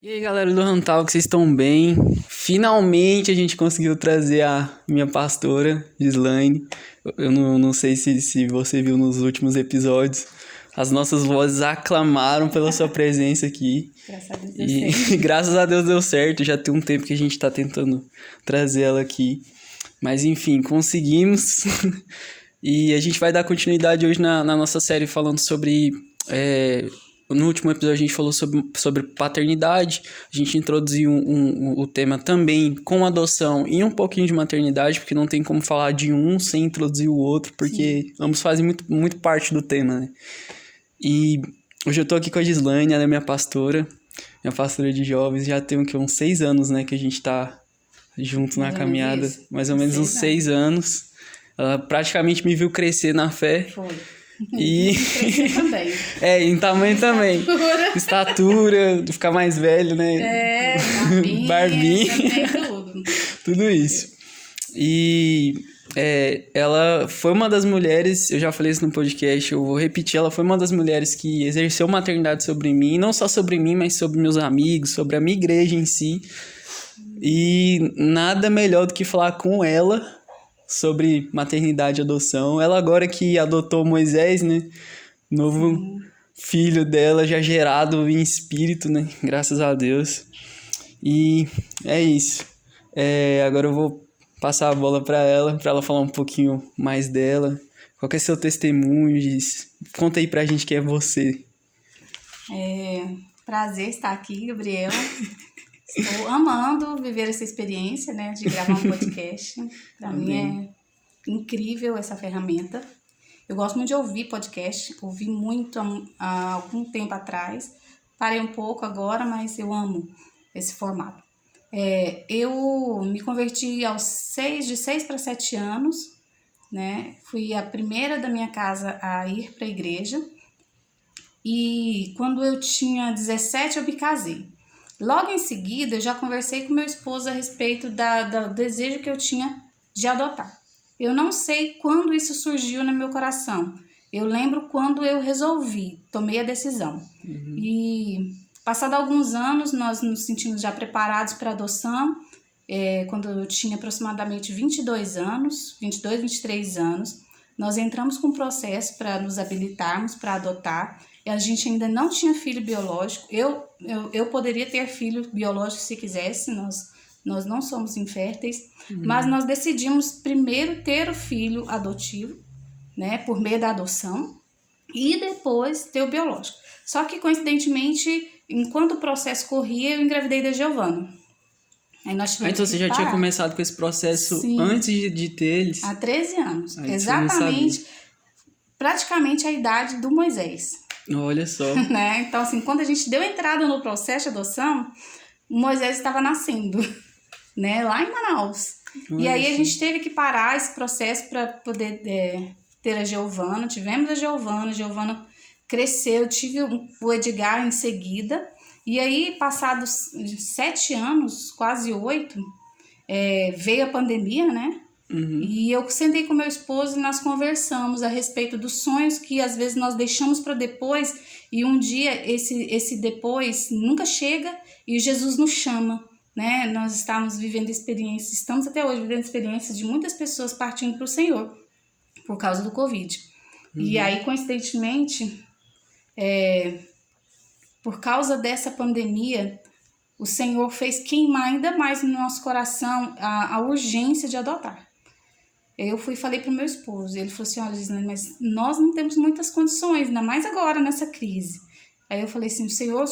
E aí, galera do Rantal, vocês estão bem? Finalmente a gente conseguiu trazer a minha pastora, Gislaine. Eu não sei se você viu nos últimos episódios. As nossas vozes aclamaram pela sua presença aqui. Graças a Deus deu certo. E graças a Deus deu certo. Já tem um tempo que a gente tá tentando trazer ela aqui. Mas enfim, conseguimos. E a gente vai dar continuidade hoje na nossa série falando sobre... No último episódio a gente falou sobre paternidade, a gente introduziu o tema também com adoção e um pouquinho de maternidade, porque não tem como falar de um sem introduzir o outro, porque ambos fazem muito parte do tema, né? E hoje eu tô aqui com a Gislaine, ela é minha pastora de jovens, já tem uns 6 anos, né, que a gente tá junto na caminhada, mais ou menos uns 6 anos. Ela praticamente me viu crescer na fé. Foi. E também. em tamanho também. Estatura, ficar mais velho, né? Barbinha. Tudo. Tudo isso. E ela foi uma das mulheres, eu já falei isso no podcast, eu vou repetir, ela foi uma das mulheres que exerceu maternidade sobre mim, não só sobre mim, mas sobre meus amigos, sobre a minha igreja em si. E nada melhor do que falar com ela sobre maternidade e adoção. Ela agora que adotou Moisés, né? Novo filho dela, já gerado em espírito, né? Graças a Deus. E é isso. Agora eu vou passar a bola para ela falar um pouquinho mais dela. Qual que é seu testemunho? Conta aí pra gente quem é você. Prazer estar aqui, Gabriela. Estou amando viver essa experiência, né, de gravar um podcast. Para mim é incrível essa ferramenta. Eu gosto muito de ouvir podcast, ouvi muito há algum tempo atrás. Parei um pouco agora, mas eu amo esse formato. Eu me converti de 6 para 7 anos, né? Fui a primeira da minha casa a ir para a igreja. E quando eu tinha 17, eu me casei. Logo em seguida, eu já conversei com meu esposo a respeito do desejo que eu tinha de adotar. Eu não sei quando isso surgiu no meu coração. Eu lembro quando eu resolvi, tomei a decisão. E, passado alguns anos, nós nos sentimos já preparados para adoção. Quando eu tinha aproximadamente 22 anos, 22, 23 anos, nós entramos com um processo para nos habilitarmos para adotar. E a gente ainda não tinha filho biológico. Eu poderia ter filho biológico se quisesse, nós não somos inférteis, mas nós decidimos primeiro ter o filho adotivo, né, por meio da adoção, e depois ter o biológico. Só que, coincidentemente, enquanto o processo corria, eu engravidei da Giovana. Aí nós tivemos então você já tinha começado com esse processo antes de ter eles? Há 13 anos, exatamente, praticamente a idade do Moisés. Olha só. Né? Então, assim, quando a gente deu entrada no processo de adoção, o Moisés estava nascendo, né? Lá em Manaus. E aí a gente teve que parar esse processo para poder ter a Giovana. Tivemos a Giovana cresceu, tive o Edgar em seguida. E aí, passados 7 anos, quase 8, veio a pandemia, né? E eu sentei com meu esposo e nós conversamos a respeito dos sonhos que às vezes nós deixamos para depois, e um dia esse depois nunca chega e Jesus nos chama, né? Nós estamos até hoje vivendo experiências de muitas pessoas partindo para o Senhor por causa do Covid. E aí, coincidentemente, por causa dessa pandemia, o Senhor fez queimar ainda mais no nosso coração a urgência de adotar. Eu fui e falei para o meu esposo, ele falou assim, olha, Gislaine, mas nós não temos muitas condições, ainda mais agora nessa crise. Aí eu falei assim, o Senhor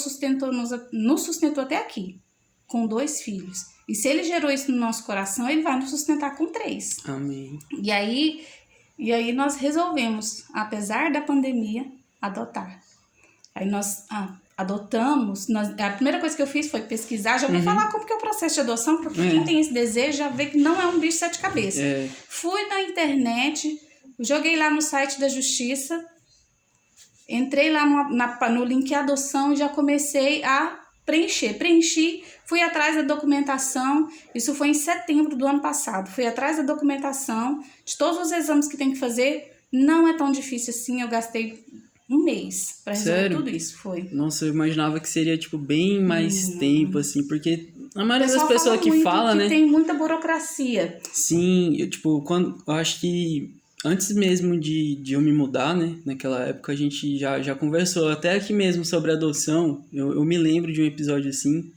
nos sustentou até aqui, com 2 filhos. E se Ele gerou isso no nosso coração, Ele vai nos sustentar com 3. Amém. E aí nós resolvemos, apesar da pandemia, adotar. Aí nós adotamos, a primeira coisa que eu fiz foi pesquisar, já vou falar como que é o processo de adoção, porque quem tem esse desejo já vê que não é um bicho de 7 cabeças. Fui na internet, joguei lá no site da Justiça, entrei lá no link adoção e já comecei a preenchi, fui atrás da documentação, isso foi em setembro do ano passado, fui atrás da documentação, de todos os exames que tem que fazer, não é tão difícil assim, eu gastei um mês para resolver Sério? tudo isso. Foi. Nossa, eu imaginava que seria, tipo, bem mais tempo, assim, porque a maioria das O pessoal pessoas que muito fala, que né? tem muita burocracia. Sim, tipo, eu acho que antes mesmo de eu me mudar, né? Naquela época a gente já conversou até aqui mesmo sobre adoção. Eu me lembro de um episódio assim.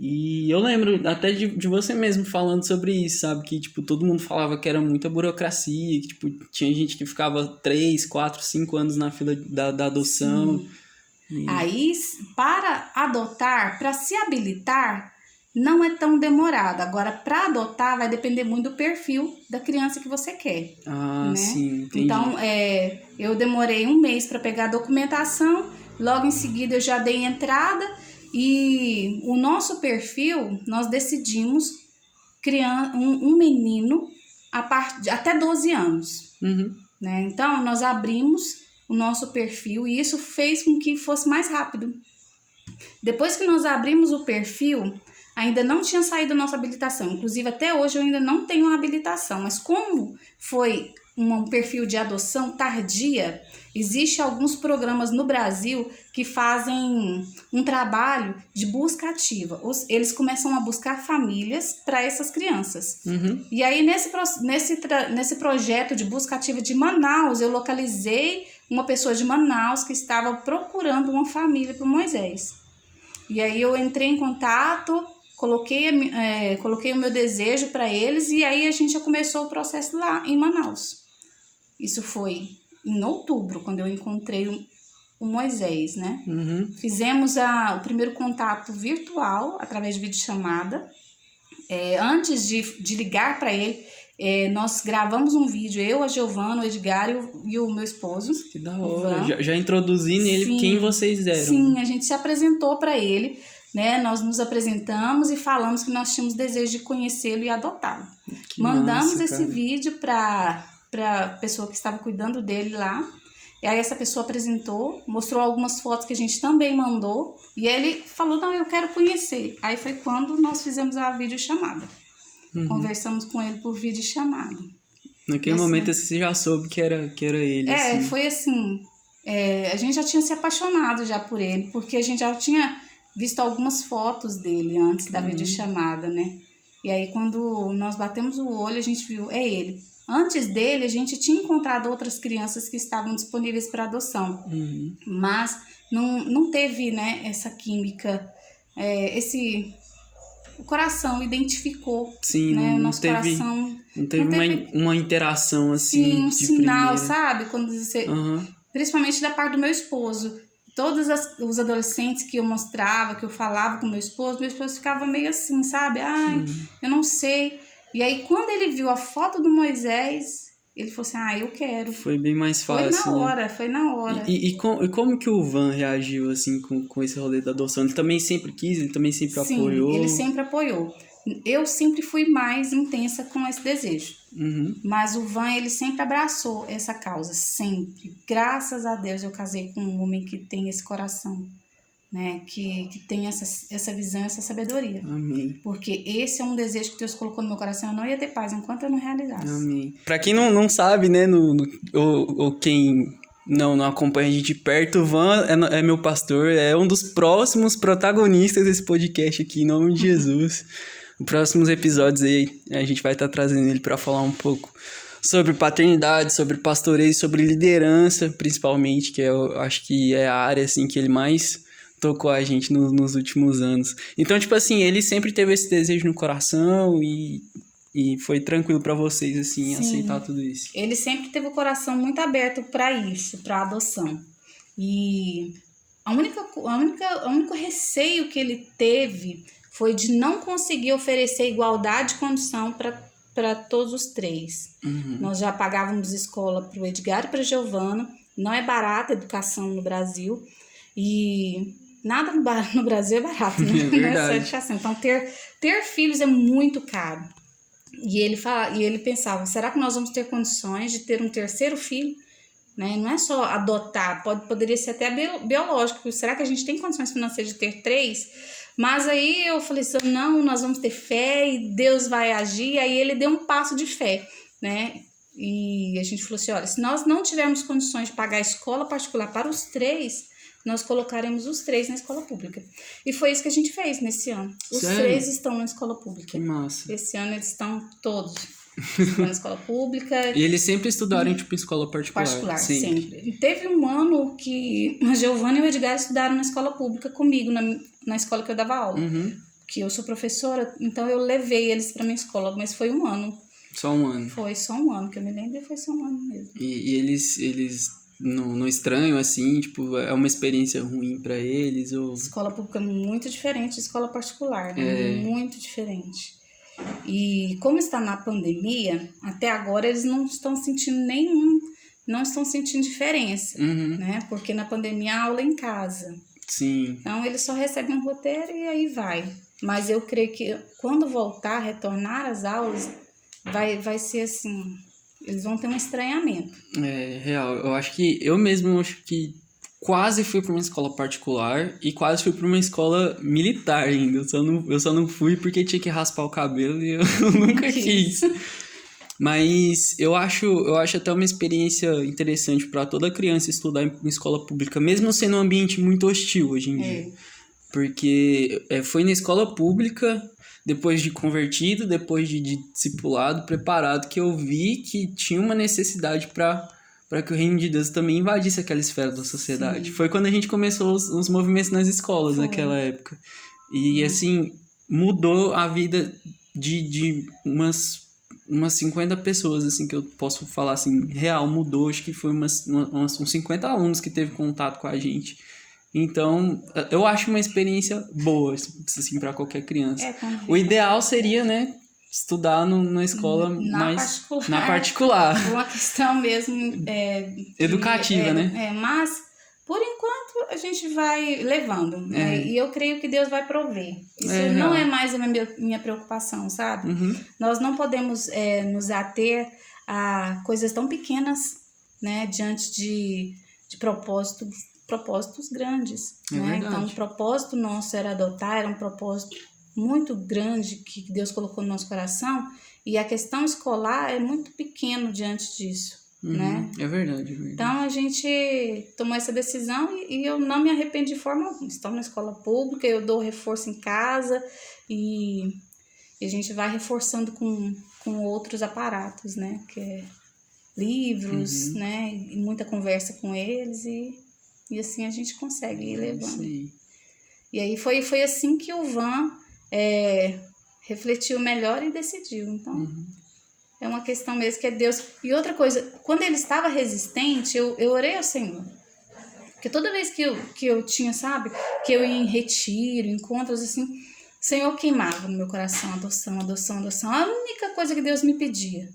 E eu lembro até de você mesmo falando sobre isso, sabe? Que, tipo, todo mundo falava que era muita burocracia, que, tipo, tinha gente que ficava 3, 4, 5 anos na fila da adoção. Sim. Aí, para adotar, para se habilitar, não é tão demorado. Agora, para adotar, vai depender muito do perfil da criança que você quer, Ah, né? sim, entendi. Então, eu demorei um mês para pegar a documentação, logo em seguida eu já dei entrada e o nosso perfil, nós decidimos criar um menino até 12 anos. Uhum. Né? Então, nós abrimos o nosso perfil e isso fez com que fosse mais rápido. Depois que nós abrimos o perfil, ainda não tinha saído a nossa habilitação. Inclusive, até hoje eu ainda não tenho uma habilitação. Mas como foi um perfil de adoção tardia, existem alguns programas no Brasil que fazem um trabalho de busca ativa. Eles começam a buscar famílias para essas crianças. Uhum. E aí, nesse projeto de busca ativa de Manaus, eu localizei uma pessoa de Manaus que estava procurando uma família para o Moisés. E aí eu entrei em contato, coloquei o meu desejo para eles e aí a gente já começou o processo lá em Manaus. Isso foi em outubro, quando eu encontrei o Moisés, né? Uhum. Fizemos o primeiro contato virtual, através de videochamada. Antes de ligar para ele, nós gravamos um vídeo, eu, a Giovana, o Edgar e o meu esposo. Que da hora. Já introduzindo ele, Sim, quem vocês eram. Sim, a gente se apresentou para ele, né? Nós nos apresentamos e falamos que nós tínhamos desejo de conhecê-lo e adotá-lo. Mandamos massa, esse cara. vídeo para a pessoa que estava cuidando dele lá. E aí essa pessoa apresentou, mostrou algumas fotos que a gente também mandou. E ele falou, não, eu quero conhecer. Aí foi quando nós fizemos a videochamada. Uhum. Conversamos com ele por videochamada. Naquele assim, momento você já soube que era ele, assim. Foi assim, a gente já tinha se apaixonado já por ele, porque a gente já tinha visto algumas fotos dele antes da videochamada, né? E aí quando nós batemos o olho, a gente viu, é ele. Antes dele, a gente tinha encontrado outras crianças que estavam disponíveis para adoção, mas não teve, né, essa química, o coração identificou. Sim, né? não Nosso teve, coração não teve uma interação assim. Sim, um de sinal, primeira. sabe? Quando você, principalmente da parte do meu esposo. Todos os adolescentes que eu mostrava, que eu falava com meu esposo ficava meio assim, sabe? Ai, eu não sei. E aí, quando ele viu a foto do Moisés, ele falou assim, eu quero. Foi bem mais fácil, Foi na hora. E como que o Van reagiu, assim, com esse rolê da adoção? Ele também sempre quis, ele também sempre apoiou? Sim, ele sempre apoiou. Eu sempre fui mais intensa com esse desejo. Mas o Van, ele sempre abraçou essa causa, sempre. Graças a Deus eu casei com um homem que tem esse coração, né? Que tem essa visão, essa sabedoria. Amém. Porque esse é um desejo que Deus colocou no meu coração. Eu não ia ter paz enquanto eu não realizasse. Amém. Pra quem não sabe, né, ou quem não acompanha a gente de perto, o Van é meu pastor, é um dos próximos protagonistas desse podcast aqui, em nome de Jesus. Nos próximos episódios aí, a gente vai estar trazendo ele para falar um pouco sobre paternidade, sobre pastoreio, sobre liderança, principalmente, que eu acho que é a área, assim, que ele mais tocou a gente nos últimos anos. Então, tipo assim, ele sempre teve esse desejo no coração e foi tranquilo para vocês, assim, Sim. aceitar tudo isso. Ele sempre teve o coração muito aberto para isso, para adoção. E o único receio que ele teve foi de não conseguir oferecer igualdade de condição para todos os três. Nós já pagávamos escola para o Edgar e para a Giovana. Não é barata a educação no Brasil. E nada no Brasil é barato, né? É verdade. Então, ter filhos é muito caro. E ele pensava, será que nós vamos ter condições de ter um terceiro filho? Né? Não é só adotar, poderia ser até biológico. Será que a gente tem condições financeiras de ter 3? Mas aí eu falei assim, não, nós vamos ter fé e Deus vai agir. Aí ele deu um passo de fé, né? E a gente falou assim, olha, se nós não tivermos condições de pagar a escola particular para os 3, nós colocaremos os 3 na escola pública. E foi isso que a gente fez nesse ano. Os Sério? 3 estão na escola pública. Que massa. Esse ano eles estão todos na escola pública. E eles sempre estudaram, tipo, em escola particular? Particular, sempre. E teve um ano que a Giovana e o Edgar estudaram na escola pública comigo, na escola que eu dava aula. Que eu sou professora, então eu levei eles para minha escola, mas foi um ano. Só um ano? Foi só um ano, que eu me lembro, foi só um ano mesmo. E eles não estranham, assim, tipo, é uma experiência ruim para eles? Ou... Escola pública é muito diferente de escola particular, né? Muito diferente. E como está na pandemia, até agora eles não estão sentindo diferença, né? Porque na pandemia a aula é em casa. Sim. Então eles só recebem um roteiro e aí vai. Mas eu creio que quando voltar, retornar às aulas, vai ser assim, eles vão ter um estranhamento. É, real. Eu acho que quase fui para uma escola particular e quase fui para uma escola militar ainda. Eu só não fui porque tinha que raspar o cabelo e eu nunca quis. Mas eu acho até uma experiência interessante para toda criança estudar em escola pública, mesmo sendo um ambiente muito hostil hoje em dia. Porque foi na escola pública, depois de convertido, depois de discipulado, preparado, que eu vi que tinha uma necessidade para que o reino de Deus também invadisse aquela esfera da sociedade. Sim. Foi quando a gente começou os movimentos nas escolas naquela época. E assim, mudou a vida de umas 50 pessoas, assim, que eu posso falar assim, real, mudou. Acho que foi uns 50 alunos que teve contato com a gente. Então, eu acho uma experiência boa, assim, para qualquer criança. O ideal seria, né, estudar numa escola na particular. Uma questão mesmo... educativa, né? Mas, por enquanto, a gente vai levando. Né? E eu creio que Deus vai prover. Isso não é mais a minha preocupação, sabe? Nós não podemos nos ater a coisas tão pequenas, né, diante de propósitos grandes, né? Então, o propósito nosso era um propósito muito grande que Deus colocou no nosso coração, e a questão escolar é muito pequeno diante disso, né? É verdade. Então, a gente tomou essa decisão e eu não me arrependo de forma alguma. Estou na escola pública, eu dou reforço em casa e a gente vai reforçando com outros aparatos, né? Que é livros, né? E muita conversa com eles e assim a gente consegue ir levando. E aí foi assim que o Van refletiu melhor e decidiu. Então, é uma questão mesmo que é Deus. E outra coisa, quando ele estava resistente, eu orei ao Senhor. Porque toda vez que eu tinha, sabe, que eu ia em retiro, encontros assim, o Senhor queimava no meu coração, adoção. A única coisa que Deus me pedia,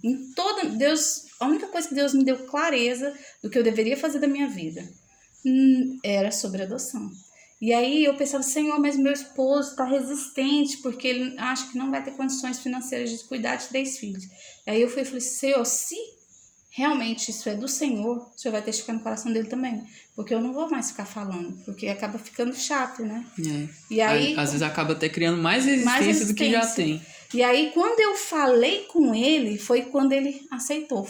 a única coisa que Deus me deu clareza do que eu deveria fazer da minha vida, era sobre adoção. E aí eu pensava, Senhor, mas meu esposo está resistente, porque ele acha que não vai ter condições financeiras de cuidar de 3 filhos. Aí eu falei, Senhor, se realmente isso é do Senhor, o Senhor vai testificar no coração dele também. Porque eu não vou mais ficar falando, porque acaba ficando chato, né? E aí, às vezes acaba até criando mais resistência do que já tem. E aí, quando eu falei com ele, foi quando ele aceitou.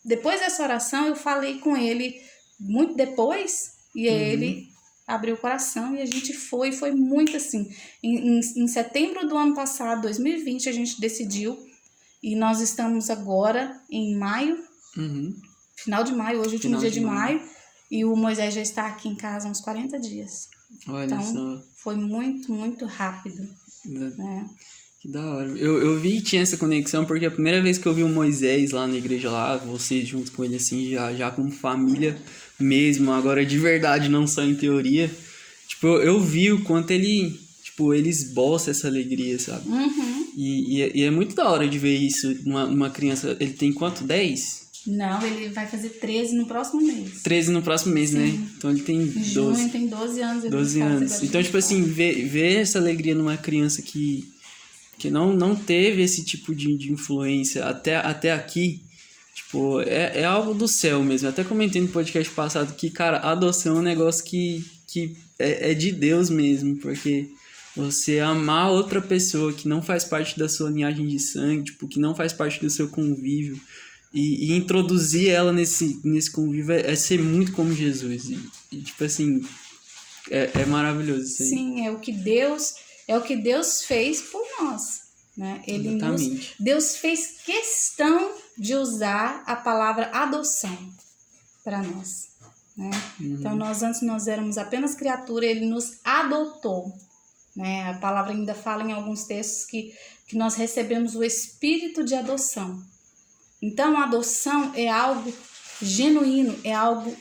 Depois dessa oração, eu falei com ele muito depois, e ele abriu o coração e a gente foi muito assim. Em setembro do ano passado, 2020, a gente decidiu, e nós estamos agora em maio, final de maio, hoje é o último dia de maio, e o Moisés já está aqui em casa há uns 40 dias. Olha então, só. Foi muito, muito rápido. Né? Que da hora. Eu vi que tinha essa conexão, porque a primeira vez que eu vi o Moisés lá na igreja, lá, você junto com ele, assim, já como família mesmo, agora de verdade, não só em teoria. Tipo, eu vi o quanto ele, tipo, ele esboça essa alegria, sabe? E é muito da hora de ver isso numa criança. Ele tem quanto? 10? Não, ele vai fazer 13 no próximo mês. 13 no próximo mês, né? Então ele tem 12. Junho tem 12 anos. 12 anos. Então, tipo assim, ver essa alegria numa criança que não teve esse tipo de influência até aqui, tipo, é algo do céu mesmo. Até comentei no podcast passado que, cara, a adoção é um negócio que é de Deus mesmo, porque você amar outra pessoa que não faz parte da sua linhagem de sangue, tipo, que não faz parte do seu convívio, e introduzir ela nesse convívio é ser muito como Jesus. E tipo assim, é maravilhoso isso aí. Sim, é o que Deus fez por nós, né? Exatamente. Deus fez questão de usar a palavra adoção para nós, né? Então antes nós éramos apenas criatura, ele nos adotou, né? A palavra ainda fala em alguns textos que nós recebemos o espírito de adoção. Então a adoção é algo genuíno, é algo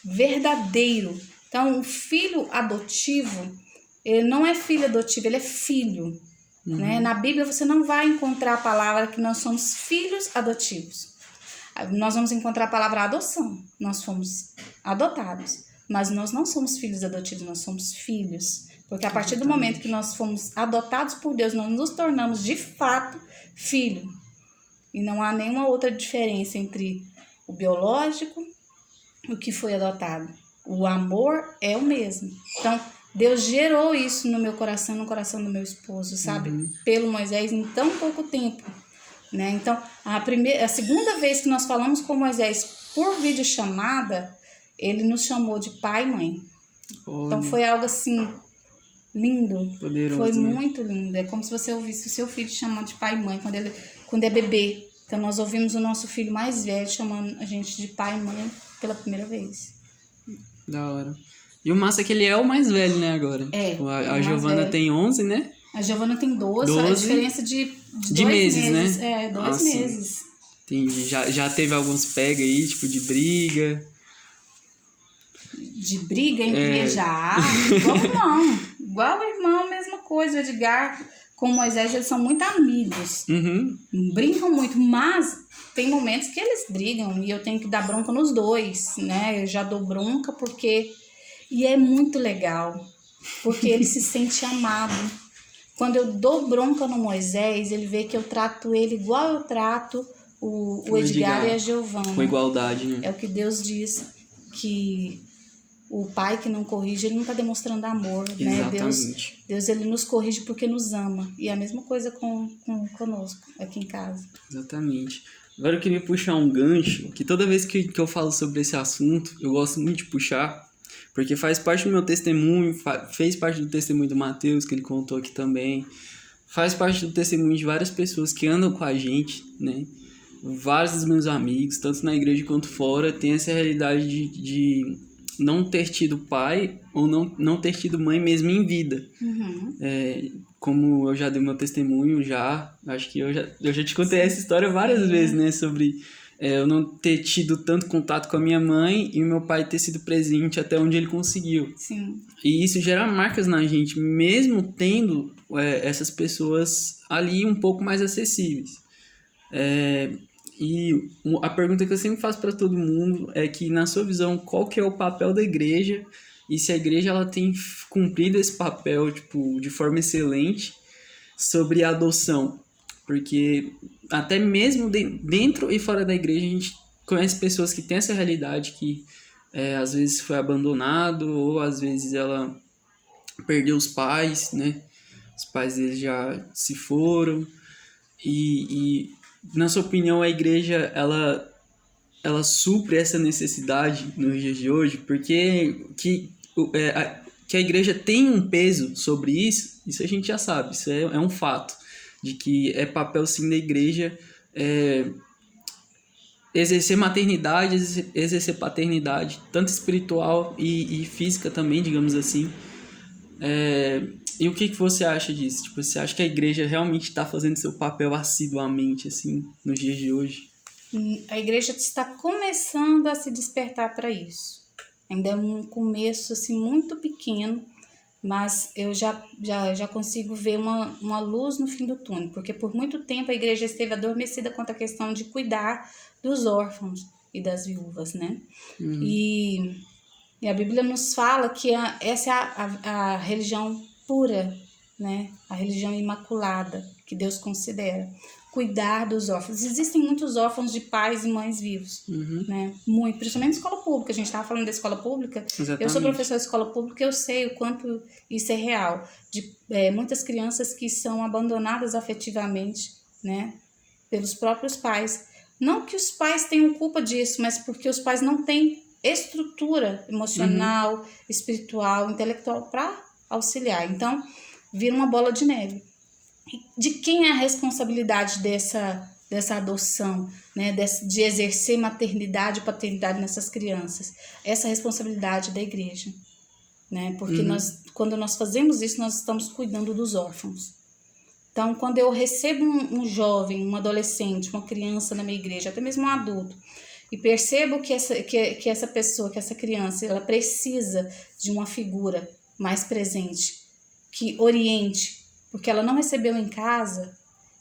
verdadeiro. Então, o filho adotivo, ele não é filho adotivo, ele é filho. Né? Na Bíblia você não vai encontrar a palavra que nós somos filhos adotivos. Nós vamos encontrar a palavra adoção. Nós fomos adotados. Mas nós não somos filhos adotivos, nós somos filhos. Porque a partir do momento que nós fomos adotados por Deus, nós nos tornamos de fato filho. E não há nenhuma outra diferença entre o biológico e o que foi adotado. O amor é o mesmo. Então, Deus gerou isso no meu coração, no coração do meu esposo, sabe? Pelo Moisés em tão pouco tempo, né? Então, a segunda vez que nós falamos com Moisés por videochamada, ele nos chamou de pai e mãe. Olha. Então, foi algo assim lindo. Poderoso, foi né? muito lindo. É como se você ouvisse o seu filho chamando de pai e mãe quando é bebê. Então, nós ouvimos o nosso filho mais velho chamando a gente de pai e mãe pela primeira vez. Da hora. E o massa é que ele é o mais velho, né, agora. É, Tipo, é o a mais Giovana velho. tem 11, né? A Giovana tem 12, 12 a diferença de de 2 meses, meses. né? É, 2 sim. meses. Entendi. Já teve alguns pega aí, tipo, de briga. De briga entre já. Igual o irmão, mesma coisa. O Edgar com o Moisés, eles são muito amigos. Brincam muito, mas tem momentos que eles brigam e eu tenho que dar bronca nos dois, né? Eu já dou bronca porque... E é muito legal, porque ele se sente amado. Quando eu dou bronca no Moisés, ele vê que eu trato ele igual eu trato o Edgar e a Giovana. Com igualdade, né? É o que Deus diz, que o pai que não corrige, ele não está demonstrando amor, né? Deus ele nos corrige porque nos ama. E é a mesma coisa conosco, aqui em casa. Exatamente. Agora eu queria puxar um gancho, que toda vez que eu falo sobre esse assunto, eu gosto muito de puxar, porque faz parte do meu testemunho, fez parte do testemunho do Matheus, que ele contou aqui também, faz parte do testemunho de várias pessoas que andam com a gente, né? Vários dos meus amigos, tanto na igreja quanto fora, tem essa realidade de não ter tido pai ou não ter tido mãe mesmo em vida. Como eu já dei meu testemunho, acho que eu já te contei essa história várias vezes, né? Sobre eu não ter tido tanto contato com a minha mãe e o meu pai ter sido presente até onde ele conseguiu. Sim. E isso gera marcas na gente, mesmo tendo essas pessoas ali um pouco mais acessíveis. E a pergunta que eu sempre faço para todo mundo é que, na sua visão, qual que é o papel da igreja e se a igreja ela tem cumprido esse papel tipo, de forma excelente sobre a adoção. Porque até mesmo dentro e fora da igreja a gente conhece pessoas que têm essa realidade que às vezes foi abandonado ou às vezes ela perdeu os pais, né? Os pais deles já se foram e na sua opinião, a igreja, ela supre essa necessidade nos dias de hoje? Porque que a igreja tem um peso sobre isso a gente já sabe, isso é um fato. De que é papel, sim, da igreja exercer maternidade, exercer paternidade, tanto espiritual e física também, digamos assim. E o que você acha disso? Tipo, você acha que a igreja realmente está fazendo seu papel assiduamente, assim, nos dias de hoje? A igreja está começando a se despertar para isso. Ainda é um começo, assim, muito pequeno, mas eu já consigo ver uma luz no fim do túnel, porque por muito tempo a igreja esteve adormecida quanto à questão de cuidar dos órfãos e das viúvas, né? E a Bíblia nos fala que essa é a religião pura, né? A religião imaculada que Deus considera. Cuidar dos órfãos. Existem muitos órfãos de pais e mães vivos, né? Muito, principalmente na escola pública. A gente estava falando da escola pública. Exatamente. Eu sou professora de escola pública, eu sei o quanto isso é real. De muitas crianças que são abandonadas afetivamente, né? Pelos próprios pais. Não que os pais tenham culpa disso, mas porque os pais não têm estrutura emocional, espiritual, intelectual para auxiliar. Então, vira uma bola de neve. De quem é a responsabilidade dessa adoção, né? De exercer maternidade e paternidade nessas crianças? Essa responsabilidade da igreja, né? Porque quando nós fazemos isso, nós estamos cuidando dos órfãos. Então, quando eu recebo um jovem, um adolescente, uma criança na minha igreja, até mesmo um adulto, e percebo que essa pessoa, que essa criança, ela precisa de uma figura mais presente, que oriente, porque ela não recebeu em casa,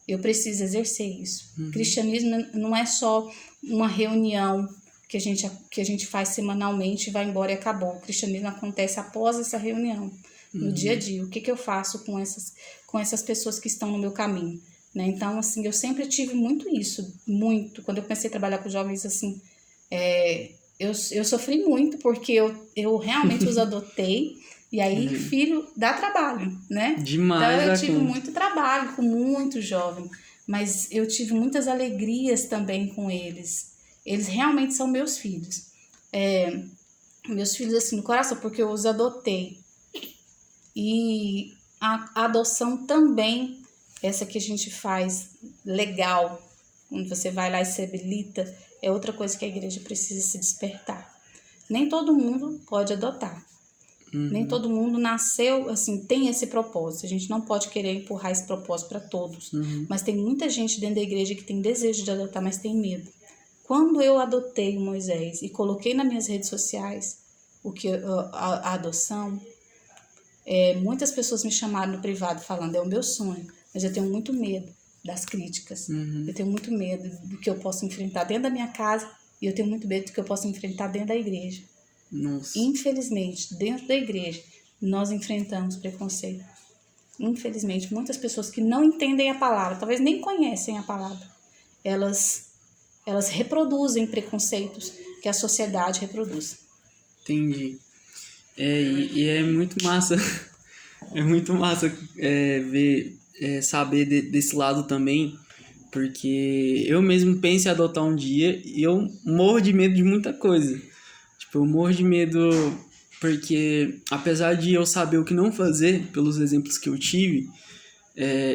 eu preciso exercer isso. Cristianismo não é só uma reunião que a gente faz semanalmente, vai embora e acabou. O cristianismo acontece após essa reunião, no dia a dia. O que eu faço com essas pessoas que estão no meu caminho? Né? Então, assim, eu sempre tive muito isso, muito. Quando eu comecei a trabalhar com jovens, assim, eu sofri muito, porque eu realmente os adotei, e aí filho dá trabalho, né? Demais. Então, eu tive muito trabalho com muito jovem, mas eu tive muitas alegrias também com eles. Eles realmente são meus filhos. Meus filhos, assim, no coração, porque eu os adotei. E a adoção também, essa que a gente faz legal, quando você vai lá e se habilita, é outra coisa que a igreja precisa se despertar. Nem todo mundo pode adotar. Nem todo mundo nasceu, assim, tem esse propósito. A gente não pode querer empurrar esse propósito para todos. Mas tem muita gente dentro da igreja que tem desejo de adotar, mas tem medo. Quando eu adotei o Moisés e coloquei nas minhas redes sociais a adoção, muitas pessoas me chamaram no privado falando, é o meu sonho, mas eu tenho muito medo das críticas. Eu tenho muito medo do que eu posso enfrentar dentro da minha casa, e eu tenho muito medo do que eu posso enfrentar dentro da igreja. Nossa. Infelizmente, dentro da igreja, nós enfrentamos preconceito. Infelizmente, muitas pessoas que não entendem a palavra, talvez nem conhecem a palavra, elas reproduzem preconceitos que a sociedade reproduz. Entendi. E é muito massa. É muito massa saber desse lado também, porque eu mesmo penso em adotar um dia e eu morro de medo de muita coisa. Tipo, eu morro de medo porque, apesar de eu saber o que não fazer, pelos exemplos que eu tive,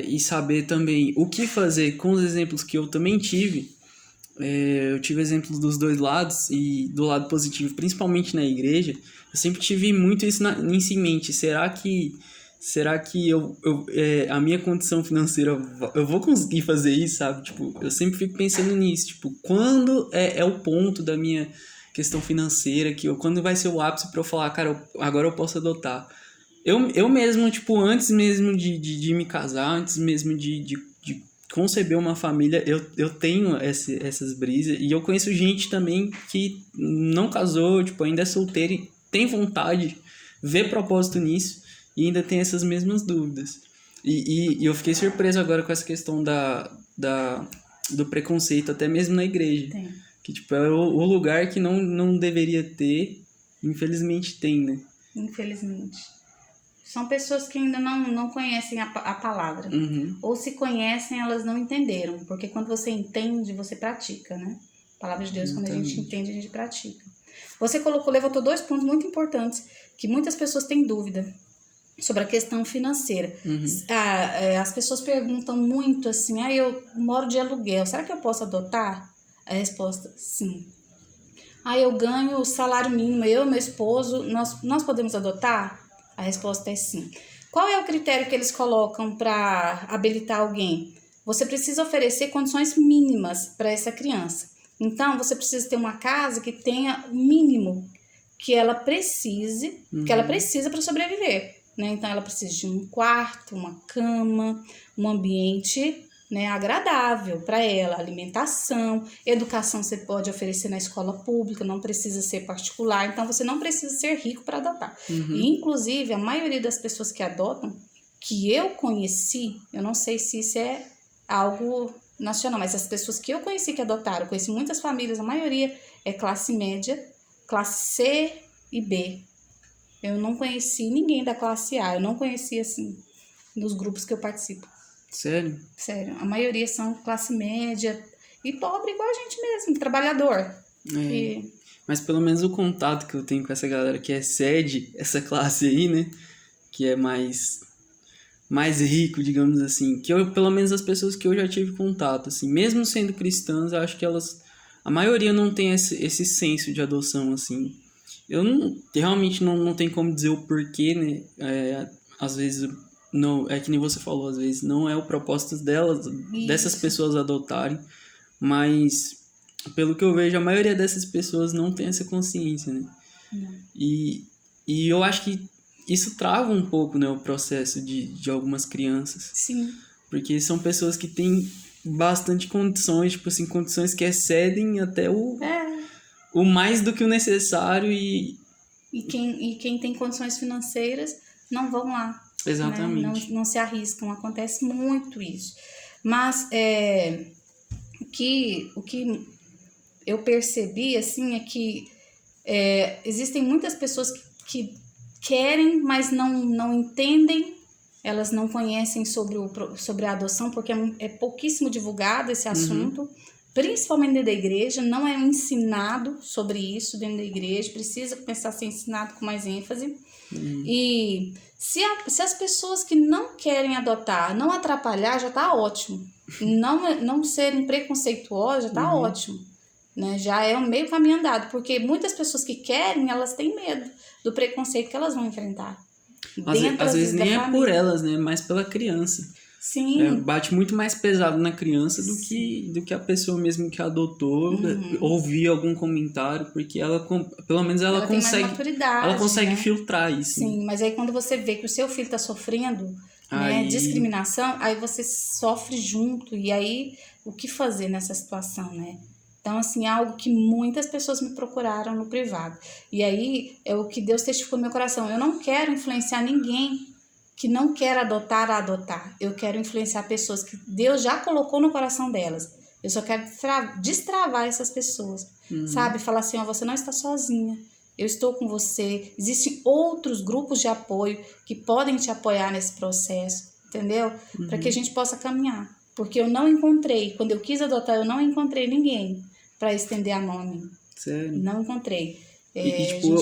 e saber também o que fazer com os exemplos que eu também tive, eu tive exemplos dos dois lados, e do lado positivo, principalmente na igreja, eu sempre tive muito isso em mente. Será que a minha condição financeira, eu vou conseguir fazer isso, sabe? Tipo, eu sempre fico pensando nisso, tipo, quando é o ponto da minha questão financeira, quando vai ser o ápice para eu falar, cara, agora eu posso adotar. Eu mesmo, tipo, antes mesmo de me casar, antes mesmo de conceber uma família, eu tenho essas brisas, e eu conheço gente também que não casou, tipo, ainda é solteira e tem vontade, vê propósito nisso, e ainda tem essas mesmas dúvidas. E eu fiquei surpreso agora com essa questão do preconceito, até mesmo na igreja. Tem. Que, tipo, é o lugar que não deveria ter, infelizmente tem, né? Infelizmente. São pessoas que ainda não conhecem a palavra. Ou se conhecem, elas não entenderam. Porque quando você entende, você pratica, né? A palavra de Deus, quando a gente entende, a gente pratica. Você levantou 2 pontos muito importantes, que muitas pessoas têm dúvida sobre a questão financeira. As pessoas perguntam muito assim, eu moro de aluguel, será que eu posso adotar? A resposta, sim. Eu ganho o salário mínimo, eu e meu esposo, nós podemos adotar? A resposta é sim. Qual é o critério que eles colocam para habilitar alguém? Você precisa oferecer condições mínimas para essa criança. Então, você precisa ter uma casa que tenha o mínimo que ela precisa para sobreviver. Né? Então, ela precisa de um quarto, uma cama, um ambiente, né, agradável para ela, alimentação, educação você pode oferecer na escola pública, não precisa ser particular, então você não precisa ser rico para adotar. E, inclusive, a maioria das pessoas que adotam, que eu conheci, eu não sei se isso é algo nacional, mas as pessoas que eu conheci que adotaram, eu conheci muitas famílias, a maioria é classe média, classe C e B. Eu não conheci ninguém da classe A, eu não conheci, assim, nos grupos que eu participo. Sério? Sério, a maioria são classe média E pobre igual a gente mesmo, trabalhador. É. Mas pelo menos o contato que eu tenho com essa galera que excede essa classe aí, né? Que é mais rico, digamos assim. Que eu, pelo menos as pessoas que eu já tive contato, assim, mesmo sendo cristãs, eu acho que a maioria não tem esse senso de adoção, assim. Eu realmente não tenho como dizer o porquê, né? Às vezes, não, é que nem você falou, às vezes não é o propósito dessas Isso. pessoas adotarem, mas pelo que eu vejo, a maioria dessas pessoas não tem essa consciência, né? Não. E eu acho que isso trava um pouco, né, o processo de algumas crianças. Sim. Porque são pessoas que têm bastante condições, tipo assim, condições que excedem até o mais do que o necessário e... E quem tem condições financeiras não vão lá. Exatamente. Né? Não se arriscam. Acontece muito isso. Mas o que eu percebi, assim, é que existem muitas pessoas que querem, mas não entendem, elas não conhecem sobre a adoção, porque é pouquíssimo divulgado esse assunto, principalmente dentro da igreja, não é ensinado sobre isso dentro da igreja, precisa começar a ser ensinado com mais ênfase. E se as pessoas que não querem adotar não atrapalhar, já tá ótimo. Não serem preconceituosas, já tá ótimo. Né? Já é um meio caminho andado, porque muitas pessoas que querem, elas têm medo do preconceito que elas vão enfrentar. Às vezes nem é por elas, né? Mas pela criança. Sim. Bate muito mais pesado na criança do que a pessoa mesmo que adotou ouvir algum comentário, porque pelo menos ela tem consegue, mais maturidade, ela consegue né? filtrar isso. Sim, né? mas aí quando você vê que o seu filho está sofrendo, né, discriminação, aí você sofre junto, e aí o que fazer nessa situação, né? Então, assim, é algo que muitas pessoas me procuraram no privado. E aí é o que Deus testificou no meu coração. Eu não quero influenciar ninguém que não quer adotar a adotar. Eu quero influenciar pessoas que Deus já colocou no coração delas. Eu só quero destravar essas pessoas, sabe? Falar assim, ó, você não está sozinha. Eu estou com você. Existem outros grupos de apoio que podem te apoiar nesse processo, entendeu? Para que a gente possa caminhar. Porque eu não encontrei, quando eu quis adotar, eu não encontrei ninguém para estender a mão a mim. Sério? Não encontrei. Tipo,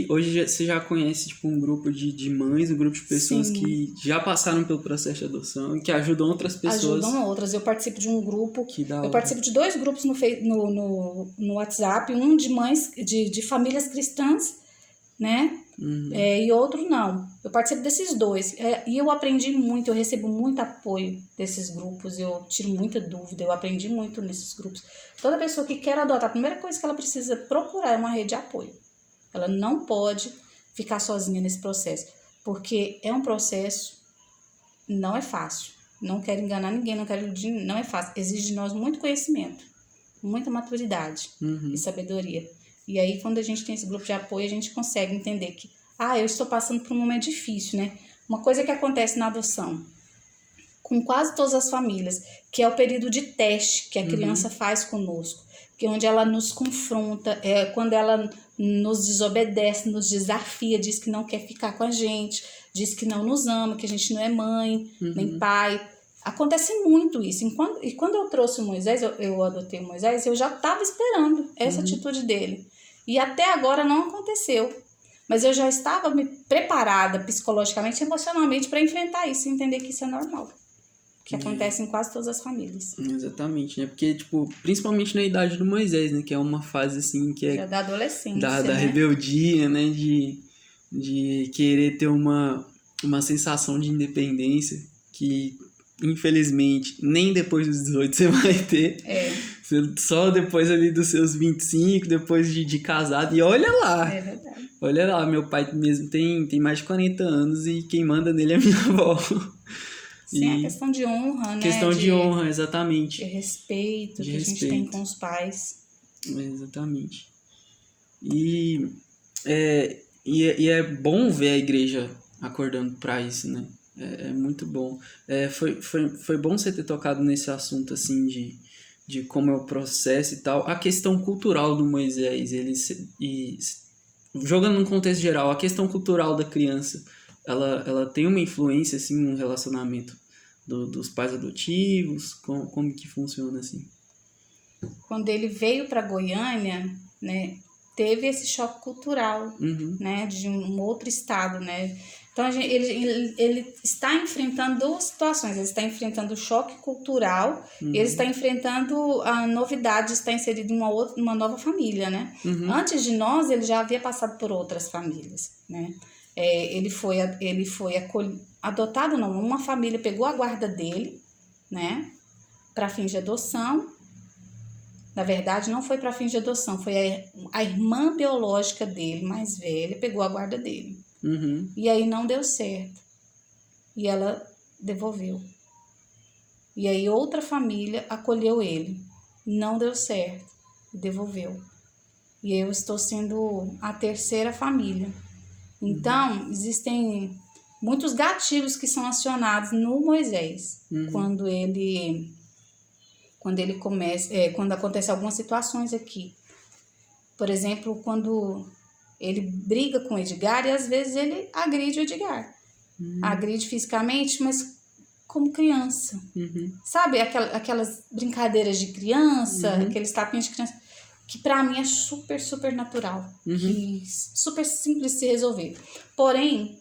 hoje você já conhece tipo, um grupo de mães, um grupo de pessoas que já passaram pelo processo de adoção e que ajudam outras pessoas. Ajudam outras. Eu participo de um grupo, eu participo de 2 grupos no WhatsApp, um de mães, de famílias cristãs, né? E outro não. Eu participo desses 2. E eu aprendi muito, eu recebo muito apoio desses grupos, eu tiro muita dúvida, eu aprendi muito nesses grupos. Toda pessoa que quer adotar, a primeira coisa que ela precisa procurar é uma rede de apoio. Ela não pode ficar sozinha nesse processo, porque é um processo, não é fácil. Não quero enganar ninguém, não quero iludir, não é fácil. Exige de nós muito conhecimento, muita maturidade e sabedoria. E aí, quando a gente tem esse grupo de apoio, a gente consegue entender que, eu estou passando por um momento difícil, né? Uma coisa que acontece na adoção, com quase todas as famílias, que é o período de teste que a criança faz conosco, que é onde ela nos confronta, quando ela nos desobedece, nos desafia, diz que não quer ficar com a gente, diz que não nos ama, que a gente não é mãe, nem pai. Acontece muito isso. E quando eu trouxe o Moisés, eu adotei o Moisés, eu já estava esperando essa atitude dele. E até agora não aconteceu. Mas eu já estava me preparada psicologicamente, emocionalmente para enfrentar isso e entender que isso é normal. Que acontece em quase todas as famílias. Exatamente, né? Porque, tipo, principalmente na idade do Moisés, né? Que é uma fase, assim, que é... Já da adolescência, da rebeldia, né? De querer ter uma sensação de independência que, infelizmente, nem depois dos 18 você vai ter. Só depois ali dos seus 25, depois de casado. E olha lá! É verdade. Olha lá, meu pai mesmo tem mais de 40 anos e quem manda nele é minha avó. Sim, é questão de honra, né? Questão de honra, exatamente. De respeito que a gente tem com os pais. Exatamente. E é bom ver a igreja acordando para isso, né? É muito bom. Foi bom você ter tocado nesse assunto, assim, de como é o processo e tal. A questão cultural do Moisés, jogando num contexto geral, a questão cultural da criança, ela tem uma influência, assim, no relacionamento dos pais adotivos? Como que funciona, assim? quando ele veio para Goiânia, né, teve esse choque cultural, né, de um outro estado, né? Então ele está enfrentando duas situações. Ele está enfrentando o choque cultural e ele está enfrentando a novidade de estar inserido em uma nova família, né? Antes de nós, ele já havia passado por outras famílias, né? Ele foi adotado, não, uma família pegou a guarda dele, né, para fins de adoção. Na verdade, não foi para fins de adoção, foi a irmã biológica dele, mais velha, pegou a guarda dele. E aí não deu certo. E ela devolveu. E aí outra família acolheu ele. Não deu certo. Devolveu. E eu estou sendo a terceira família. Então, existem muitos gatilhos que são acionados no Moisés. Quando acontece algumas situações aqui. Por exemplo, quando ele briga com o Edgar e às vezes ele agride o Edgar. Agride fisicamente, mas como criança. Sabe, aquelas brincadeiras de criança, aqueles tapinhos de criança, que pra mim é super, super natural. Que super simples de se resolver. Porém,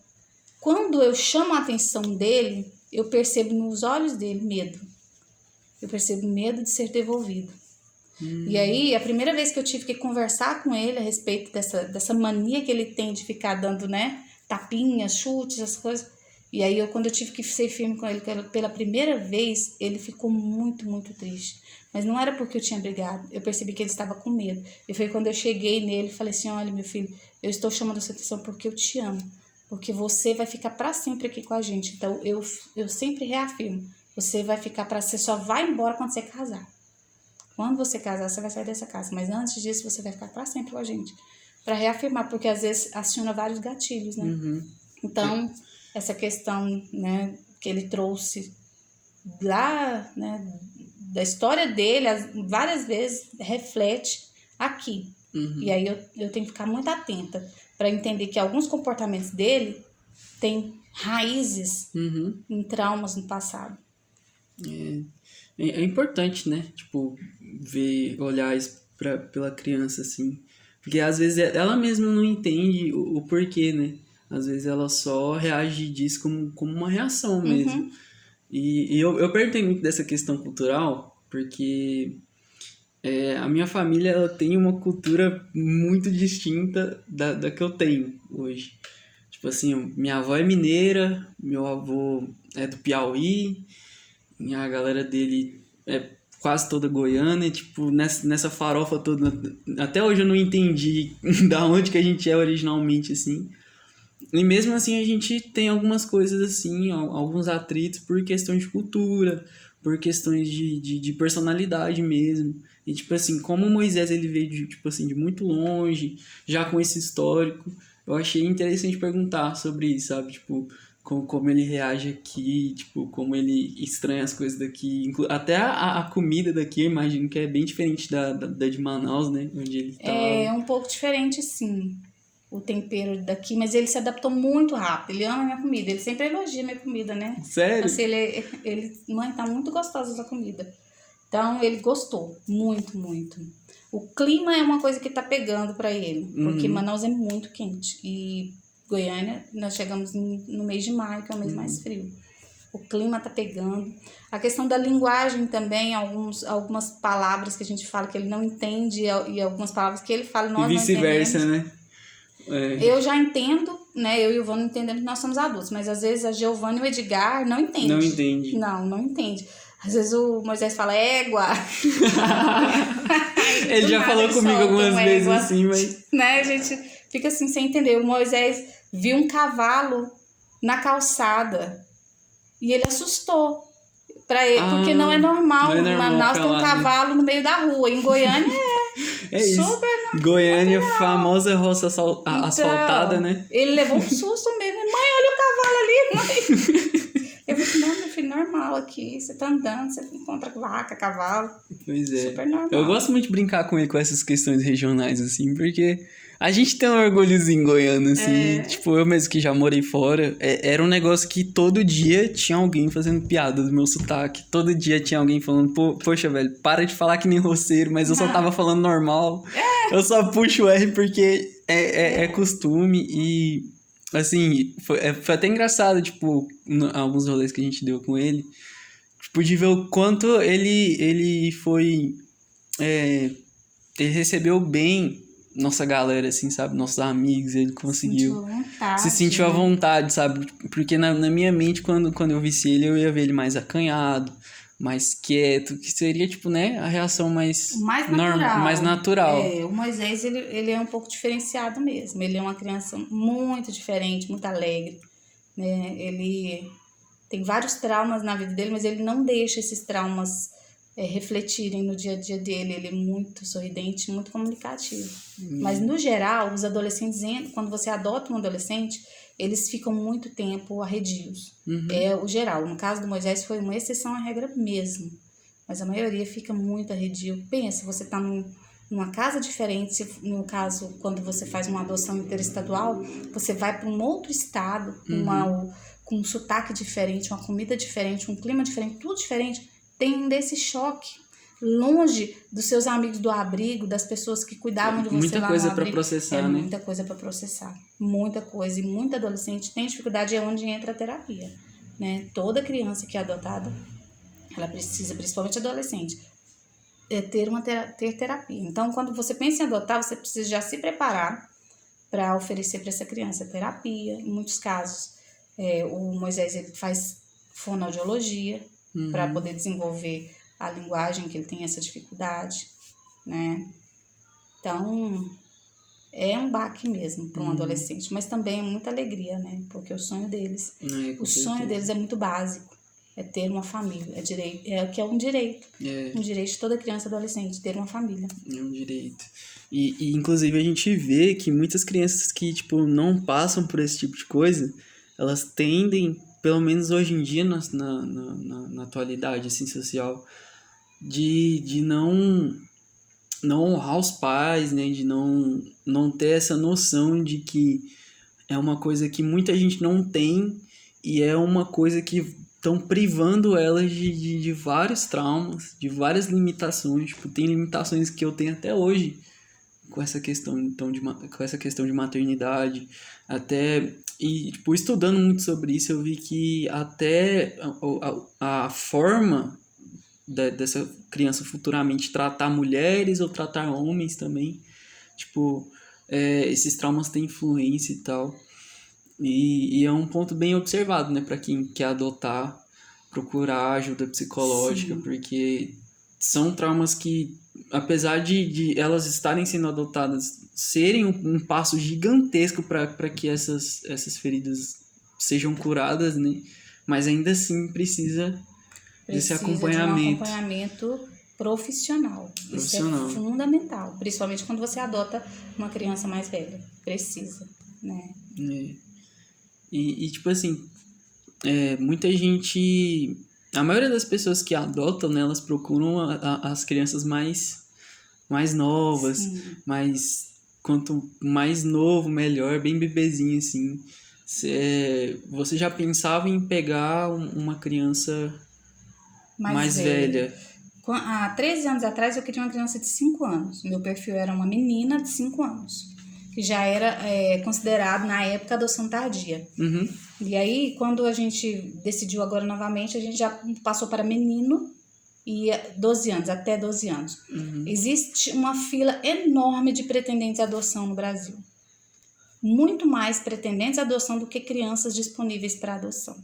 quando eu chamo a atenção dele, eu percebo nos olhos dele medo. Eu percebo medo de ser devolvido. E aí, a primeira vez que eu tive que conversar com ele a respeito dessa mania que ele tem de ficar dando, né, tapinhas, chutes, essas coisas. E aí, quando eu tive que ser firme com ele pela primeira vez, ele ficou muito, muito triste. Mas não era porque eu tinha brigado. Eu percebi que ele estava com medo. E foi quando eu cheguei nele e falei assim, olha, meu filho, eu estou chamando a sua atenção porque eu te amo. Porque você vai ficar para sempre aqui com a gente. Então, eu sempre reafirmo. Você só vai embora quando você casar. Quando você casar, você vai sair dessa casa. Mas antes disso, você vai ficar para sempre com a gente. Para reafirmar, porque às vezes aciona vários gatilhos, né? Então, essa questão, né, que ele trouxe lá, né, da história dele, várias vezes reflete aqui. E aí eu tenho que ficar muito atenta para entender que alguns comportamentos dele têm raízes em traumas no passado. É importante, né? Tipo, olhar isso pela criança, assim. Porque às vezes ela mesma não entende o porquê, né? Às vezes ela só reage disso como uma reação mesmo. E eu perguntei muito dessa questão cultural, porque a minha família ela tem uma cultura muito distinta da que eu tenho hoje. Tipo assim, minha avó é mineira, meu avô é do Piauí, e a galera dele é quase toda goiana, e, tipo, nessa farofa toda, até hoje eu não entendi da onde que a gente é originalmente, assim. E mesmo assim a gente tem algumas coisas assim, alguns atritos por questões de cultura, por questões de personalidade mesmo. E tipo assim, como o Moisés ele veio de muito longe, já com esse histórico, eu achei interessante perguntar sobre isso, sabe? Tipo, como ele reage aqui, tipo, como ele estranha as coisas daqui. Até a comida daqui, eu imagino que é bem diferente da de Manaus, né? Onde ele tá. É um pouco diferente, sim, o tempero daqui, mas ele se adaptou muito rápido. Ele ama a minha comida, ele sempre elogia a minha comida, né? Sério? Assim, mãe, tá muito gostosa essa comida. Então, ele gostou muito, muito. O clima é uma coisa que tá pegando pra ele, porque Manaus é muito quente. E Goiânia, nós chegamos no mês de maio, que é o mês mais frio. O clima tá pegando. A questão da linguagem também, algumas palavras que a gente fala que ele não entende e algumas palavras que ele fala nós não entendemos. E vice-versa, né? Eu já entendo, né? Eu e o Ivone entendemos que nós somos adultos, mas às vezes a Giovana e o Edgar não entendem. Não entende. Não entende. Às vezes o Moisés fala égua. Ele já falou comigo algumas vezes assim, mas... Né? A gente fica assim sem entender. O Moisés viu um cavalo na calçada e ele assustou. Pra ele, porque não é normal. Em Manaus tem um cavalo no meio da rua. Em Goiânia é isso. Super Goiânia, famosa roça asfaltada, né? Ele levou um susto mesmo. Mãe, olha o cavalo ali, mãe. Eu falei, não, meu filho, normal aqui. Você tá andando, você encontra vaca, cavalo. Pois é. Super normal. Eu gosto muito de brincar com ele com essas questões regionais, assim, porque A gente tem um orgulhozinho goiano, assim. Tipo, eu mesmo que já morei fora, era um negócio que todo dia tinha alguém fazendo piada do meu sotaque. Todo dia tinha alguém falando, poxa, velho, para de falar que nem roceiro, mas eu só tava falando normal. Eu só puxo o R porque é costume e, assim, foi até engraçado, tipo, alguns rolês que a gente deu com ele. Tipo, de ver o quanto ele foi... ele recebeu bem nossa galera, assim, sabe? Nossos amigos, ele conseguiu. Se sentiu à vontade, sabe? Porque na minha mente, quando eu visse ele, eu ia ver ele mais acanhado, mais quieto, que seria, tipo, né? A reação mais natural. Mais natural. O Moisés, ele é um pouco diferenciado mesmo. Ele é uma criança muito diferente, muito alegre, né? Ele tem vários traumas na vida dele, mas ele não deixa esses traumas refletirem no dia a dia dele. Ele é muito sorridente, muito comunicativo. Mas, no geral, os adolescentes, quando você adota um adolescente, eles ficam muito tempo arredios. É o geral. No caso do Moisés, foi uma exceção à regra mesmo. Mas a maioria fica muito arredio. Pensa, você está numa casa diferente, se, no caso, quando você faz uma adoção interestadual, você vai para um outro estado, com um sotaque diferente, uma comida diferente, um clima diferente, tudo diferente. Tem desse choque, longe dos seus amigos do abrigo, das pessoas que cuidavam de você muita lá coisa no abrigo. Pra processar, né? Muita coisa para processar, muita coisa. E muito adolescente tem dificuldade, é onde entra a terapia, né? Toda criança que é adotada, ela precisa, principalmente adolescente, ter terapia. Então, quando você pensa em adotar, você precisa já se preparar para oferecer para essa criança terapia. Em muitos casos, o Moisés ele faz fonoaudiologia, para poder desenvolver a linguagem, que ele tem essa dificuldade, né? Então, é um baque mesmo para um adolescente, mas também é muita alegria, né? Porque o sonho deles, sonho deles é muito básico, é ter uma família, que é um direito, um direito de toda criança e adolescente, ter uma família. É um direito. E inclusive a gente vê que muitas crianças que, tipo, não passam por esse tipo de coisa, elas tendem, pelo menos hoje em dia, na atualidade, assim, social, de não honrar os pais, né? De não ter essa noção de que é uma coisa que muita gente não tem e é uma coisa que estão privando elas de vários traumas, de várias limitações. Tipo, tem limitações que eu tenho até hoje com essa questão, então, com essa questão de maternidade. Até, e, tipo, estudando muito sobre isso, eu vi que até a forma dessa criança futuramente tratar mulheres ou tratar homens também, tipo, esses traumas têm influência e tal. E é um ponto bem observado, né, para quem quer adotar, procurar ajuda psicológica, porque são traumas que, apesar de elas estarem sendo adotadas, serem um passo gigantesco para que essas feridas sejam curadas, né, mas ainda assim precisa desse acompanhamento. De um acompanhamento profissional. Isso é fundamental, principalmente quando você adota uma criança mais velha. Precisa, né? E tipo assim, muita gente... A maioria das pessoas que adotam, né, elas procuram as crianças mais novas, quanto mais novo, melhor, bem bebezinho, assim. Você já pensava em pegar uma criança mais velha? Há 13 anos atrás eu queria uma criança de 5 anos. Meu perfil era uma menina de 5 anos, que já era considerado, na época, adoção tardia. E aí, quando a gente decidiu agora novamente, a gente já passou para menino e 12 anos, até 12 anos. Existe uma fila enorme de pretendentes à adoção no Brasil. Muito mais pretendentes à adoção do que crianças disponíveis para adoção.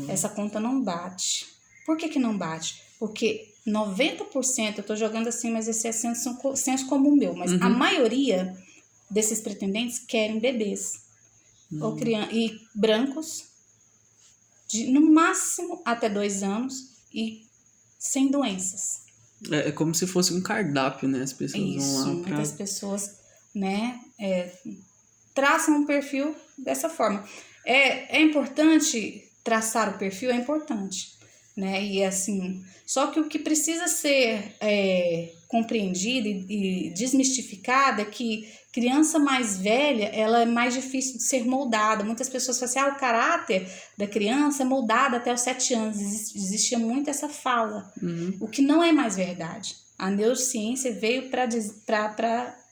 Essa conta não bate. Por que não bate? Porque 90%, eu estou jogando assim, mas esse é senso comum meu, mas a maioria desses pretendentes querem bebês ou e brancos, no máximo até 2 anos e sem doenças. É como se fosse um cardápio, né? As pessoas vão lá muitas pessoas, né, traçam um perfil dessa forma. É importante traçar o perfil, é importante, né? E assim, só que o que precisa ser compreendido e desmistificado é que Criança mais velha, ela é mais difícil de ser moldada. Muitas pessoas falam assim, o caráter da criança é moldado até os 7 anos. Existia muito essa fala, o que não é mais verdade. A neurociência veio para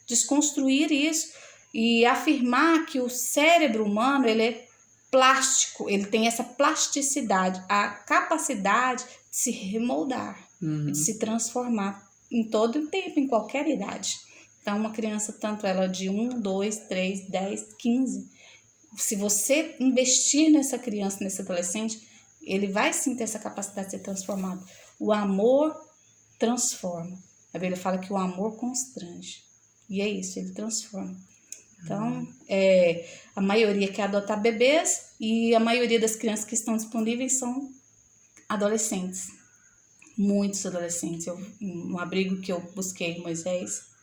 desconstruir isso e afirmar que o cérebro humano, ele é plástico, ele tem essa plasticidade, a capacidade de se remoldar, de se transformar em todo o tempo, em qualquer idade. Então, uma criança, tanto ela de 1, 2, 3, 10, 15, se você investir nessa criança, nesse adolescente, ele vai sim ter essa capacidade de ser transformado. O amor transforma. A Bíblia fala que o amor constrange. E é isso, ele transforma. Então, a maioria quer adotar bebês e a maioria das crianças que estão disponíveis são adolescentes. Muitos adolescentes. Um abrigo que eu busquei em Moisés,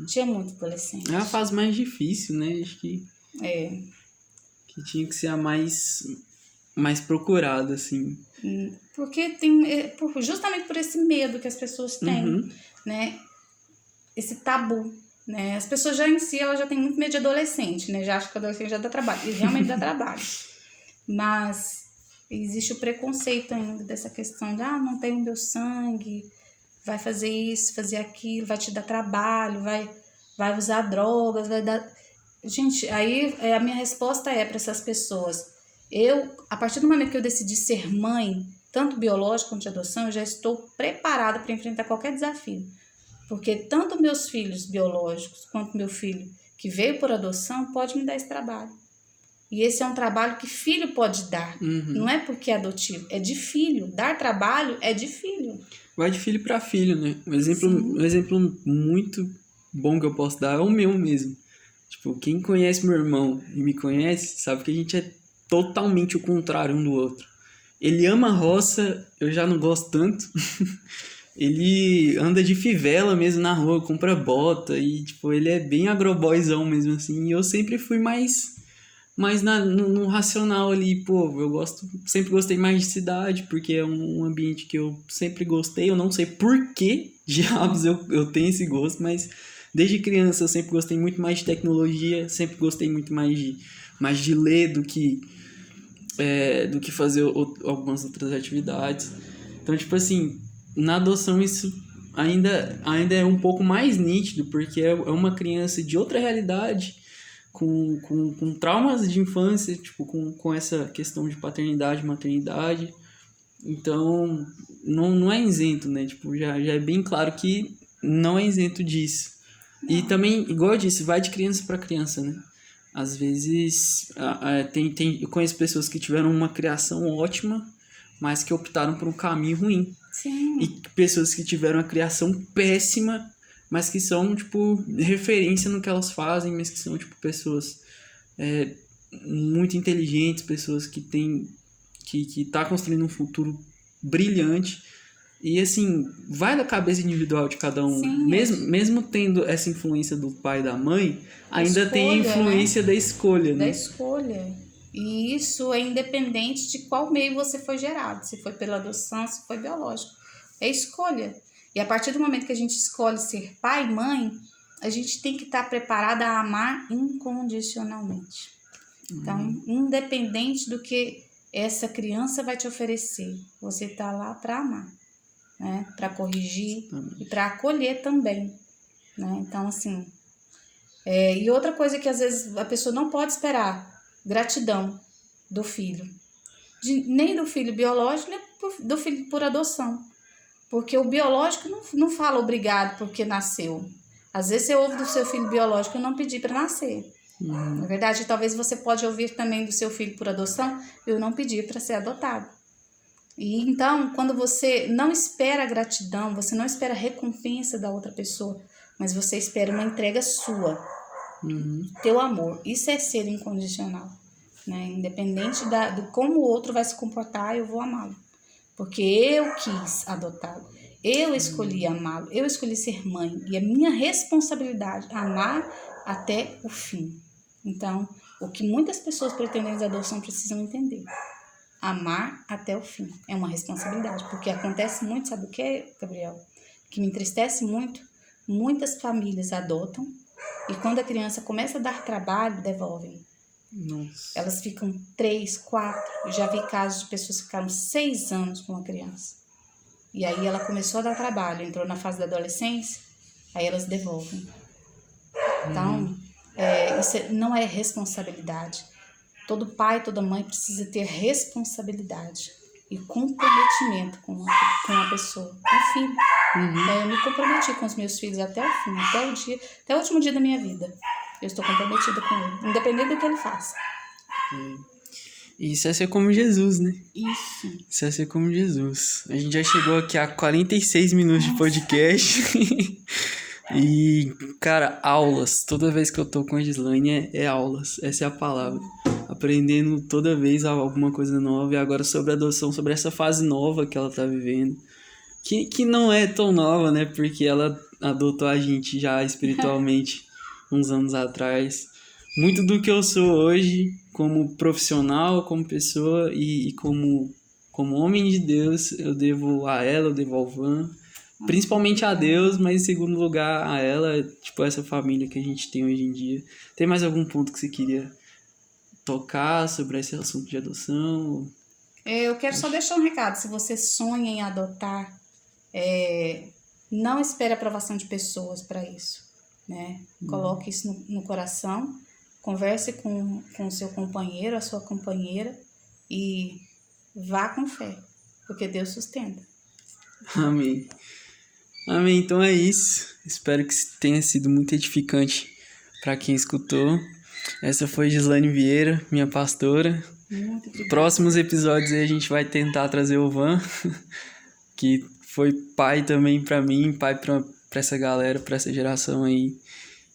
tinha muito adolescente. É a fase mais difícil, né? Acho que tinha que ser a mais procurada, assim. Porque justamente por esse medo que as pessoas têm, né? Esse tabu, né? As pessoas já em si, elas já têm muito medo de adolescente, né? Já acham que adolescente já dá trabalho. E realmente dá trabalho. Mas existe o preconceito ainda dessa questão de, não tem o meu sangue, vai fazer isso, fazer aquilo, vai te dar trabalho, vai usar drogas, vai dar... Gente, aí a minha resposta para essas pessoas, a partir do momento que eu decidi ser mãe, tanto biológica quanto de adoção, eu já estou preparada para enfrentar qualquer desafio. Porque tanto meus filhos biológicos quanto meu filho que veio por adoção pode me dar esse trabalho. E esse é um trabalho que filho pode dar. Não é porque é adotivo, é de filho. Dar trabalho é de filho. Vai de filho para filho, né? Um exemplo muito bom que eu posso dar é o meu mesmo. Tipo, quem conhece meu irmão e me conhece sabe que a gente é totalmente o contrário um do outro. Ele ama a roça, eu já não gosto tanto. Ele anda de fivela mesmo na rua, compra bota e, tipo, ele é bem agroboyzão mesmo, assim. E eu sempre fui mais no racional ali, sempre gostei mais de cidade, porque é um ambiente que eu sempre gostei. Eu não sei por que diabos eu tenho esse gosto, mas desde criança eu sempre gostei muito mais de tecnologia, sempre gostei muito mais de ler do que fazer algumas outras atividades. Então, tipo assim, na adoção isso ainda é um pouco mais nítido, porque é uma criança de outra realidade, com traumas de infância, tipo, com essa questão de paternidade, maternidade. Então, não é isento, né? Tipo, já é bem claro que não é isento disso. Não. E também, igual eu disse, vai de criança para criança, né? Às vezes, eu conheço pessoas que tiveram uma criação ótima, mas que optaram por um caminho ruim. Sim. E pessoas que tiveram uma criação péssima, mas que são, tipo, referência no que elas fazem, mas que são, tipo, pessoas muito inteligentes, pessoas que tá construindo um futuro brilhante. E, assim, vai da cabeça individual de cada um. Sim, mesmo tendo essa influência do pai e da mãe, ainda tem a influência, né? Da escolha, né? Da escolha. E isso é independente de qual meio você foi gerado. Se foi pela adoção, se foi biológico. É escolha. E a partir do momento que a gente escolhe ser pai e mãe, a gente tem que estar preparada a amar incondicionalmente. Então, independente do que essa criança vai te oferecer, você está lá para amar, né? Para corrigir e para acolher também, né? Então, assim... e outra coisa que às vezes a pessoa não pode esperar, gratidão do filho. Nem do filho biológico, nem do filho por adoção. Porque o biológico não fala obrigado porque nasceu. Às vezes você ouve do seu filho biológico, eu não pedi para nascer. Na verdade, talvez você pode ouvir também do seu filho por adoção, eu não pedi para ser adotado. E então, quando você não espera gratidão, você não espera recompensa da outra pessoa, mas você espera uma entrega sua. Teu amor. Isso é ser incondicional, né? Independente de como o outro vai se comportar, eu vou amá-lo. Porque eu quis adotá-lo. Eu escolhi amá-lo. Eu escolhi ser mãe. E é minha responsabilidade amar até o fim. Então, o que muitas pessoas pretendentes de adoção precisam entender. Amar até o fim. É uma responsabilidade. Porque acontece muito, sabe o que, Gabriel? Que me entristece muito. Muitas famílias adotam E quando a criança começa a dar trabalho, devolvem. Nossa. Elas ficam 3, 4. Eu já vi casos de pessoas que ficaram 6 anos com uma criança. E aí ela começou a dar trabalho, entrou na fase da adolescência, aí elas devolvem. Então, isso não é responsabilidade. Todo pai, toda mãe precisa ter responsabilidade e comprometimento com a pessoa, com o filho. Então, eu me comprometi com os meus filhos até o fim, até o último dia da minha vida. Eu estou comprometida com ele, independente do que ele faça. Isso é ser como Jesus, né? Isso. Isso é ser como Jesus. A gente já chegou aqui a 46 minutos de podcast. E, cara, aulas. Toda vez que eu tô com a Gislaine é aulas. Essa é a palavra. Aprendendo toda vez alguma coisa nova. E agora sobre a adoção, sobre essa fase nova que ela tá vivendo. Que não é tão nova, né? Porque ela adotou a gente já espiritualmente uns anos atrás. Muito do que eu sou hoje, como profissional, como pessoa e como homem de Deus, eu devo a ela, eu devo ao Van. Principalmente a Deus, mas em segundo lugar a ela, tipo, essa família que a gente tem hoje em dia. Tem mais algum ponto que você queria tocar sobre esse assunto de adoção? Eu quero só deixar um recado. Se você sonha em adotar, não espere a aprovação de pessoas para isso, né? Coloque isso no coração, converse com o seu companheiro, a sua companheira e vá com fé, porque Deus sustenta. Amém. Amém, então é isso. Espero que tenha sido muito edificante para quem escutou. Essa foi Gislaine Vieira, minha pastora. Muito obrigada. Próximos episódios aí a gente vai tentar trazer o Van, que foi pai também para mim, pai para essa galera, para essa geração aí.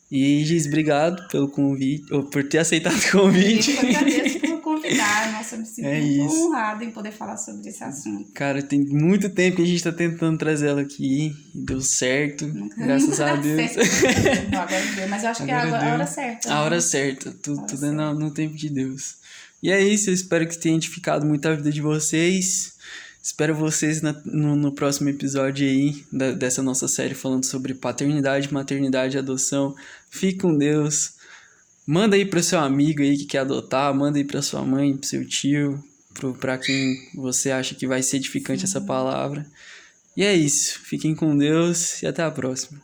E Gis, obrigado pelo convite, ou por ter aceitado o convite. Eu agradeço por convidar. Nossa, eu me sinto muito isso. honrada em poder falar sobre esse assunto. Cara, tem muito tempo que a gente tá tentando trazer ela aqui e deu certo, graças a Deus. Não, agora deu, mas eu acho que é a hora certa. A hora certa, tudo é no tempo de Deus. E é isso, eu espero que tenha edificado muito a vida de vocês. Espero vocês no próximo episódio aí dessa nossa série falando sobre paternidade, maternidade e adoção. Fique com Deus. Manda aí pro seu amigo aí que quer adotar, manda aí pra sua mãe, pro seu tio, pra quem você acha que vai ser edificante essa palavra. E é isso. Fiquem com Deus e até a próxima.